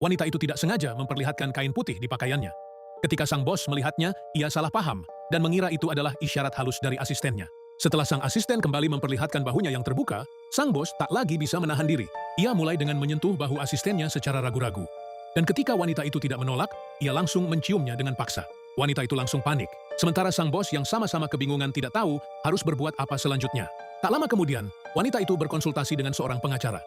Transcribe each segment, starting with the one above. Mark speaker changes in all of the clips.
Speaker 1: Wanita itu tidak sengaja memperlihatkan kain putih di pakaiannya. Ketika sang bos melihatnya, ia salah paham dan mengira itu adalah isyarat halus dari asistennya. Setelah sang asisten kembali memperlihatkan bahunya yang terbuka, sang bos tak lagi bisa menahan diri. Ia mulai dengan menyentuh bahu asistennya secara ragu-ragu. Dan ketika wanita itu tidak menolak, ia langsung menciumnya dengan paksa. Wanita itu langsung panik. Sementara sang bos yang sama-sama kebingungan tidak tahu harus berbuat apa selanjutnya. Tak lama kemudian, wanita itu berkonsultasi dengan seorang pengacara.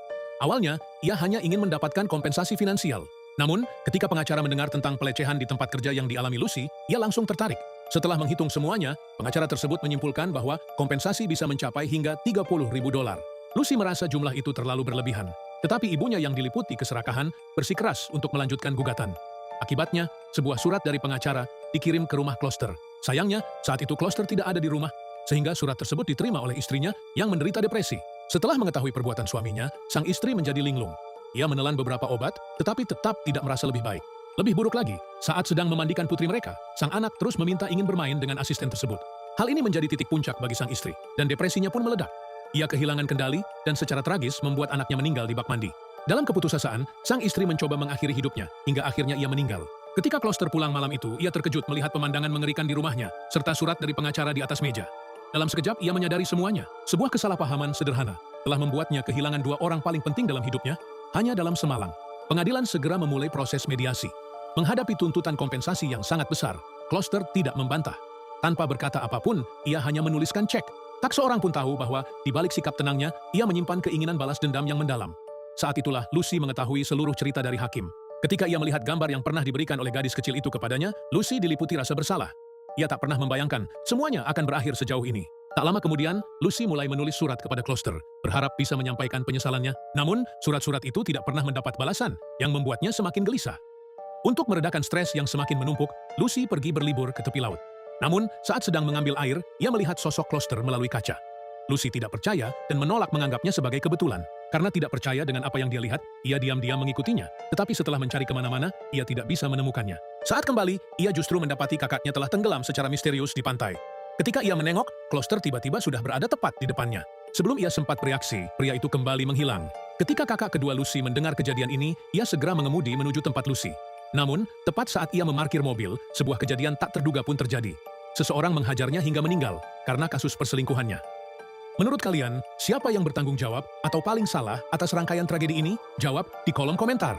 Speaker 1: Awalnya, ia hanya ingin mendapatkan kompensasi finansial. Namun, ketika pengacara mendengar tentang pelecehan di tempat kerja yang dialami Lucy, ia langsung tertarik. Setelah menghitung semuanya, pengacara tersebut menyimpulkan bahwa kompensasi bisa mencapai hingga $30.000. Lucy merasa jumlah itu terlalu berlebihan. Tetapi ibunya yang diliputi keserakahan bersikeras untuk melanjutkan gugatan. Akibatnya, sebuah surat dari pengacara dikirim ke rumah Kloster. Sayangnya, saat itu Kloster tidak ada di rumah, sehingga surat tersebut diterima oleh istrinya yang menderita depresi. Setelah mengetahui perbuatan suaminya, sang istri menjadi linglung. Ia menelan beberapa obat, tetapi tetap tidak merasa lebih baik. Lebih buruk lagi, saat sedang memandikan putri mereka, sang anak terus meminta ingin bermain dengan asisten tersebut. Hal ini menjadi titik puncak bagi sang istri, dan depresinya pun meledak. Ia kehilangan kendali dan secara tragis membuat anaknya meninggal di bak mandi. Dalam keputusasaan, sang istri mencoba mengakhiri hidupnya, hingga akhirnya ia meninggal. Ketika Kloster pulang malam itu, ia terkejut melihat pemandangan mengerikan di rumahnya, serta surat dari pengacara di atas meja. Dalam sekejap, ia menyadari semuanya. Sebuah kesalahpahaman sederhana telah membuatnya kehilangan dua orang paling penting dalam hidupnya, hanya dalam semalam. Pengadilan segera memulai proses mediasi. Menghadapi tuntutan kompensasi yang sangat besar, Kloster tidak membantah. Tanpa berkata apapun, ia hanya menuliskan cek. Tak seorang pun tahu bahwa di balik sikap tenangnya, ia menyimpan keinginan balas dendam yang mendalam. Saat itulah Lucy mengetahui seluruh cerita dari hakim. Ketika ia melihat gambar yang pernah diberikan oleh gadis kecil itu kepadanya, Lucy diliputi rasa bersalah. Ia tak pernah membayangkan semuanya akan berakhir sejauh ini. Tak lama kemudian, Lucy mulai menulis surat kepada Kloster, berharap bisa menyampaikan penyesalannya. Namun, surat-surat itu tidak pernah mendapat balasan, yang membuatnya semakin gelisah. Untuk meredakan stres yang semakin menumpuk, Lucy pergi berlibur ke tepi laut. Namun, saat sedang mengambil air, ia melihat sosok Kloster melalui kaca. Lucy tidak percaya dan menolak menganggapnya sebagai kebetulan. Karena tidak percaya dengan apa yang dia lihat, ia diam-diam mengikutinya. Tetapi setelah mencari kemana-mana, ia tidak bisa menemukannya. Saat kembali, ia justru mendapati kakaknya telah tenggelam secara misterius di pantai. Ketika ia menengok, Kloster tiba-tiba sudah berada tepat di depannya. Sebelum ia sempat bereaksi, pria itu kembali menghilang. Ketika kakak kedua Lucy mendengar kejadian ini, ia segera mengemudi menuju tempat Lucy. Namun, tepat saat ia memarkir mobil, sebuah kejadian tak terduga pun terjadi. Seseorang menghajarnya hingga meninggal karena kasus perselingkuhannya. Menurut kalian, siapa yang bertanggung jawab atau paling salah atas rangkaian tragedi ini? Jawab di kolom komentar.